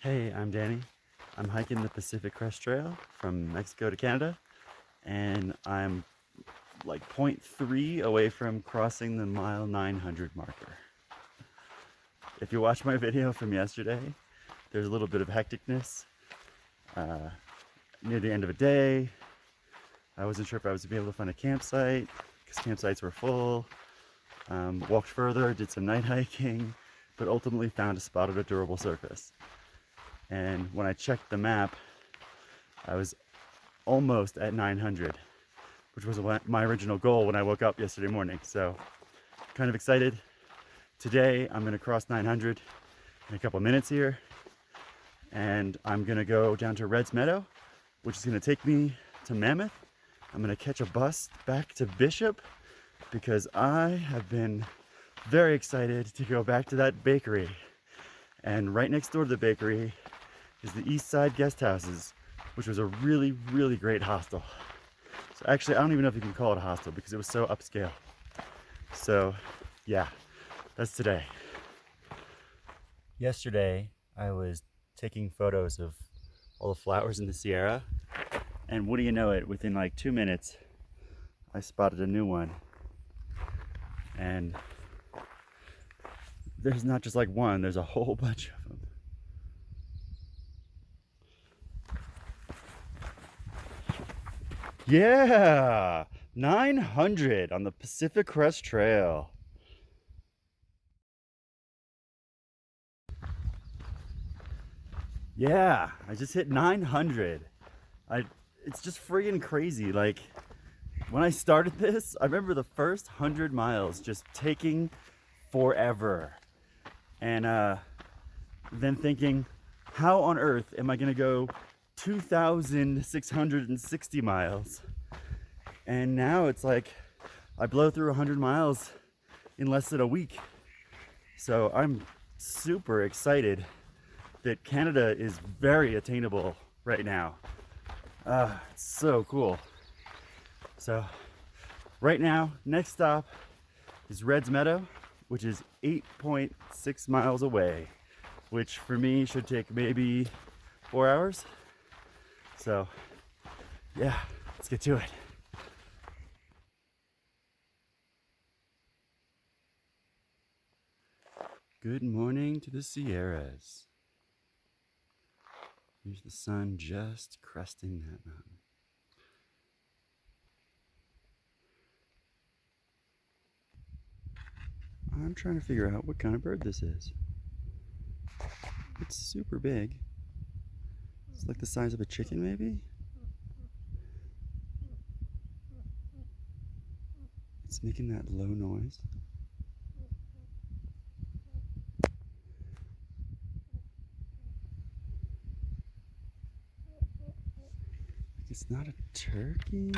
Hey, I'm Danny. I'm hiking the Pacific Crest Trail from Mexico to Canada, and I'm like 0.3 away from crossing the mile 900 marker. If you watch my video from yesterday, there's a little bit of hecticness near the end of a day. I wasn't sure if I was going to be able to find a campsite because campsites were full. Walked further, did some night hiking, but ultimately found a spot at a durable surface. And when I checked the map, I was almost at 900, which was my original goal when I woke up yesterday morning. So kind of excited. Today I'm gonna cross 900 in a couple minutes here. And I'm gonna go down to Red's Meadow, which is gonna take me to Mammoth. I'm gonna catch a bus back to Bishop because I have been very excited to go back to that bakery. And right next door to the bakery is the East Side Guest Houses, which was a really, really great hostel. So actually, I don't even know if you can call it a hostel because it was so upscale. So yeah, that's today. Yesterday, I was taking photos of all the flowers in the Sierra, and what do you know it, within like 2 minutes, I spotted a new one. And there's not just like one, there's a whole bunch of them. Yeah, 900 on the Pacific Crest Trail. Yeah, I just hit 900. It's just friggin' crazy. Like, when I started this, I remember the first 100 miles just taking forever. And then thinking, how on earth am I gonna go 2,660 miles? And now it's like I blow through 100 miles in less than a week. So I'm super excited that Canada is very attainable right now. It's so cool. So right now, next stop is Red's Meadow, which is 8.6 miles away, which for me should take maybe 4 hours. So yeah, let's get to it. Good morning to the Sierras. Here's the sun just cresting that mountain. I'm trying to figure out what kind of bird this is. It's super big. It's like the size of a chicken, maybe? It's making that low noise. It's not a turkey.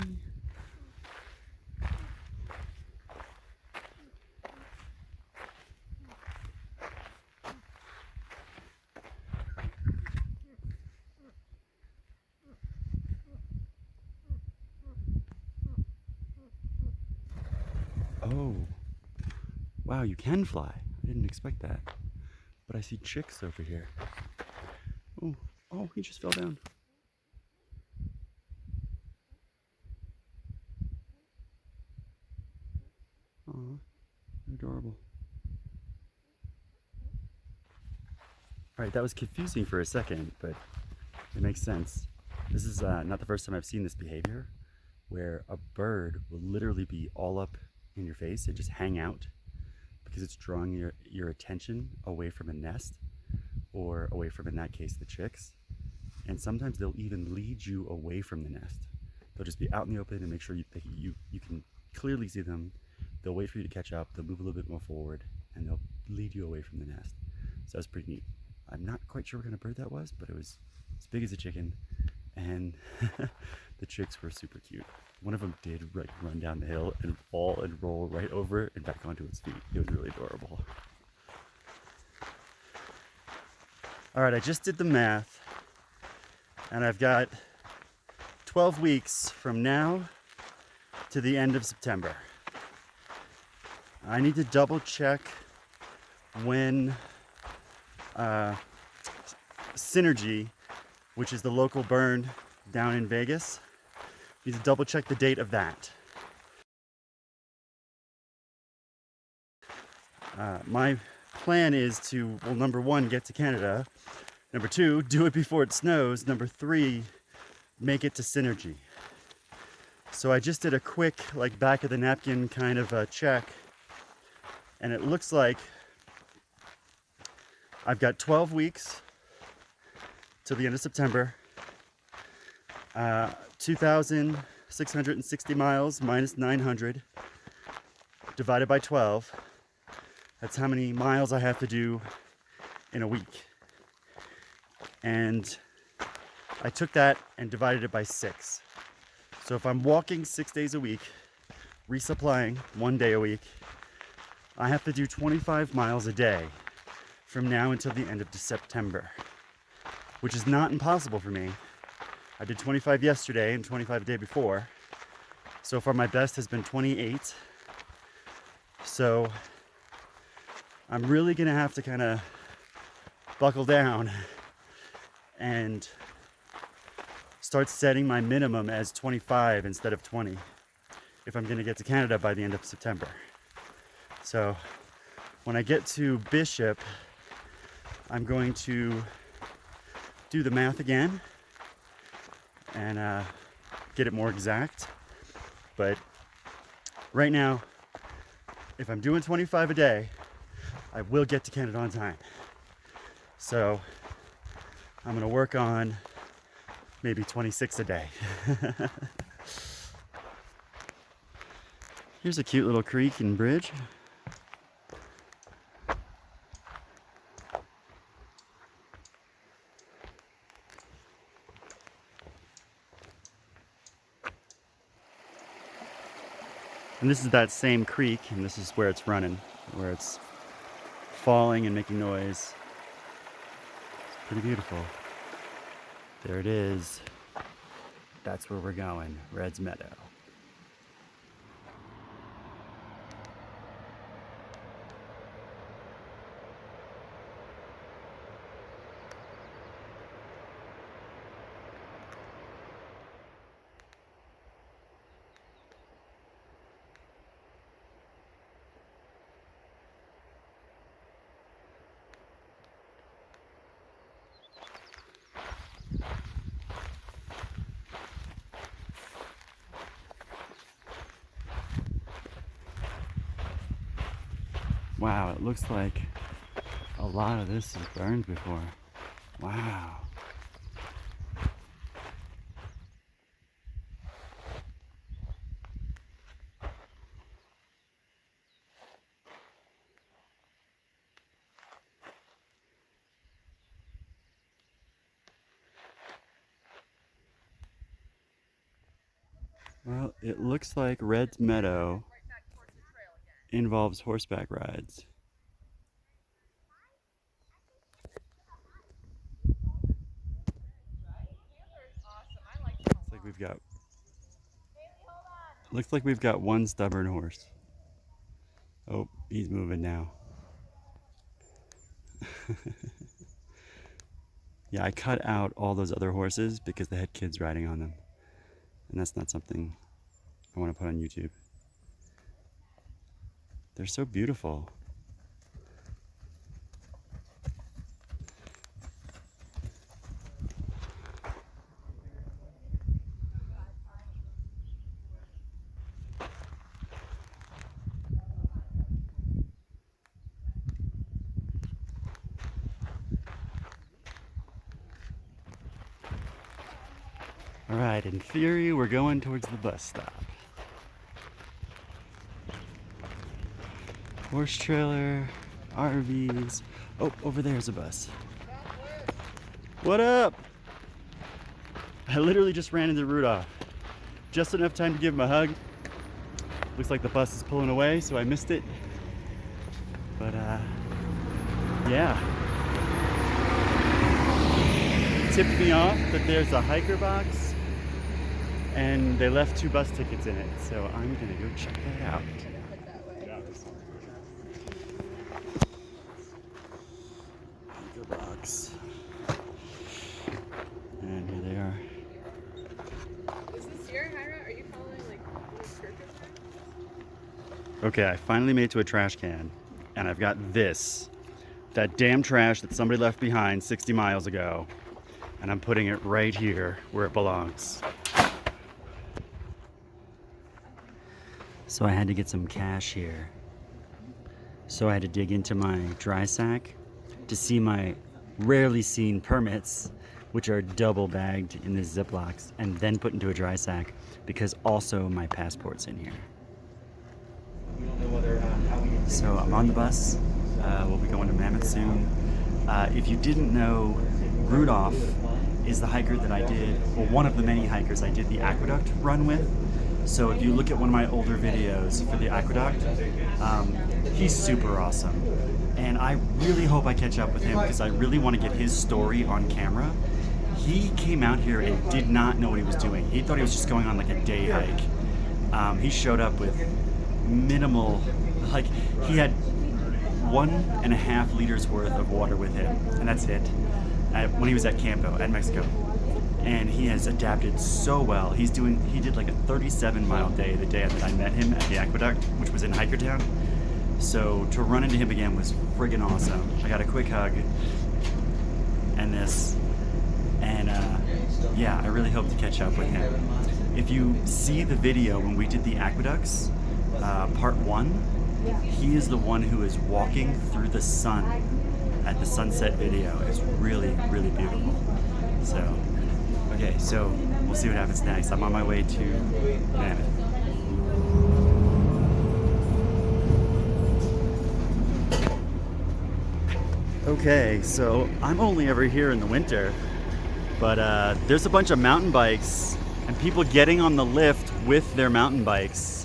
Oh, wow, you can fly. I didn't expect that. But I see chicks over here. Oh, he just fell down. Aw, they're adorable. Alright, that was confusing for a second, but it makes sense. This is not the first time I've seen this behavior, where a bird will literally be all up in your face and just hang out because it's drawing your attention away from a nest, or away from, in that case, the chicks. And sometimes they'll even lead you away from the nest. They'll just be out in the open and make sure you can clearly see them. They'll wait for you to catch up, they'll move a little bit more forward, and they'll lead you away from the nest. So that's pretty neat. I'm not quite sure what kind of bird that was, but it was as big as a chicken, and the chicks were super cute. One of them did like run down the hill and fall and roll right over and back onto its feet. It was really adorable. All right, I just did the math, and I've got 12 weeks from now to the end of September. I need to double check when Synergy, which is the local burn down in Vegas. Need to double check the date of that. My plan is to, well, number one, get to Canada. Number two, do it before it snows. Number three, make it to Synergy. So I just did a quick, like, back of the napkin kind of a check, and it looks like I've got 12 weeks till the end of September. 2,660 miles minus 900 divided by 12. That's how many miles I have to do in a week. And I took that and divided it by 6. So if I'm walking 6 days a week, resupplying 1 day a week, I have to do 25 miles a day from now until the end of September, which is not impossible for me. I did 25 yesterday and 25 the day before. So far my best has been 28. So I'm really gonna have to kind of buckle down and start setting my minimum as 25 instead of 20 if I'm gonna get to Canada by the end of September. So when I get to Bishop, I'm going to do the math again and get it more exact. But right now, if I'm doing 25 a day, I will get to Canada on time. So I'm gonna work on maybe 26 a day. Here's a cute little creek and bridge. And this is that same creek, and this is where it's running, where it's falling and making noise. It's pretty beautiful. There it is. That's where we're going, Red's Meadow. Wow, it looks like a lot of this is burned before. Wow. Well, it looks like Red's Meadow involves horseback rides. Looks like we've got one stubborn horse. Oh, he's moving now. Yeah, I cut out all those other horses because they had kids riding on them. And that's not something I want to put on YouTube. They're so beautiful. All right, in theory, we're going towards the bus stop. Horse trailer, RVs. Oh, over there's a bus. What up? I literally just ran into Rudolph. Just enough time to give him a hug. Looks like the bus is pulling away, so I missed it. But yeah. Tipped me off that there's a hiker box and they left 2 bus tickets in it, so I'm gonna go check that out. Hiker box. Okay, I finally made it to a trash can, and I've got this. That damn trash that somebody left behind 60 miles ago, and I'm putting it right here where it belongs. So I had to get some cash here. So I had to dig into my dry sack to see my rarely seen permits, which are double bagged in these Ziplocs and then put into a dry sack, because also my passport's in here. So I'm on the bus. We'll be going to Mammoth soon. If you didn't know, Rudolf is the hiker that I did, or one of the many hikers I did the Aqueduct run with. So if you look at one of my older videos for the Aqueduct, he's super awesome. And I really hope I catch up with him, because I really want to get his story on camera. He came out here and did not know what he was doing. He thought he was just going on like a day hike. He showed up with minimal, like he had 1.5 liters worth of water with him, and that's it, when he was at Campo, at Mexico. And he has adapted so well. He did like a 37-mile day the day that I met him at the Aqueduct, which was in Hikertown. So to run into him again was friggin' awesome. I got a quick hug and this, and yeah, I really hope to catch up with him. If you see the video when we did the Aqueducts, part 1, he is the one who is walking through the sun at the sunset video. It's really, really beautiful. So, okay, so we'll see what happens next. I'm on my way to Mammoth. Okay, so I'm only ever here in the winter, but there's a bunch of mountain bikes and people getting on the lift with their mountain bikes.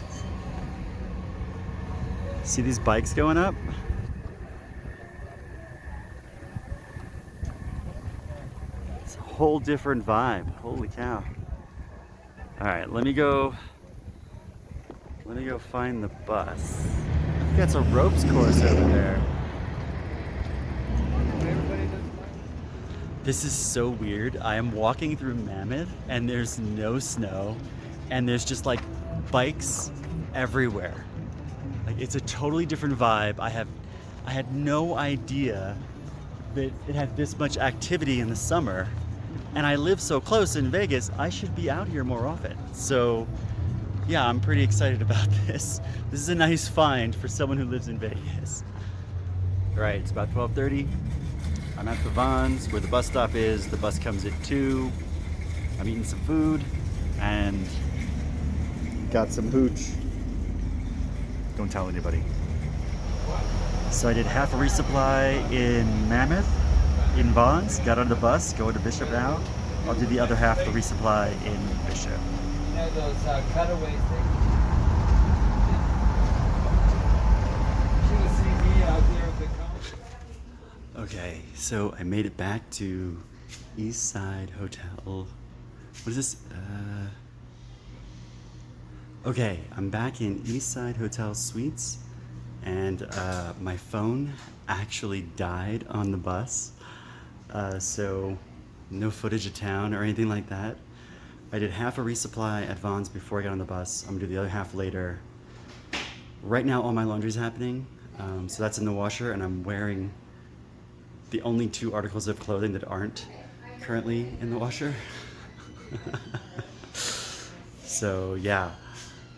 See these bikes going up? It's a whole different vibe. Holy cow. All right, let me go find the bus. I think that's a ropes course over there. This is so weird. I am walking through Mammoth and there's no snow and there's just like bikes everywhere. Like, it's a totally different vibe. I had no idea that it had this much activity in the summer, and I live so close in Vegas, I should be out here more often. So yeah, I'm pretty excited about this. This is a nice find for someone who lives in Vegas. All right, it's about 12:30. I'm at the Vons, where the bus stop is. The bus comes at 2. I'm eating some food and got some hooch. Don't tell anybody. So I did half a resupply in Mammoth, in Vons, got on the bus, going to Bishop now. I'll do the other half of the resupply in Bishop. You know those cutaway things? Should have seen me out there with the car. Okay, so I made it back to East Side Hotel. What is this? Okay, I'm back in East Side Hotel Suites, and my phone actually died on the bus, so no footage of town or anything like that. I did half a resupply at Vons before I got on the bus. I'm gonna do the other half later. Right now all my laundry's happening, so that's in the washer, and I'm wearing the only 2 articles of clothing that aren't currently in the washer. So yeah.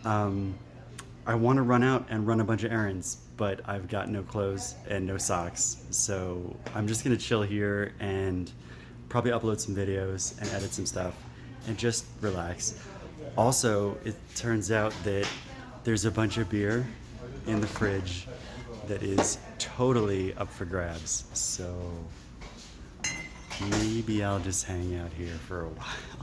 I want to run out and run a bunch of errands, but I've got no clothes and no socks. So I'm just going to chill here and probably upload some videos and edit some stuff and just relax. Also, it turns out that there's a bunch of beer in the fridge that is totally up for grabs. So maybe I'll just hang out here for a while.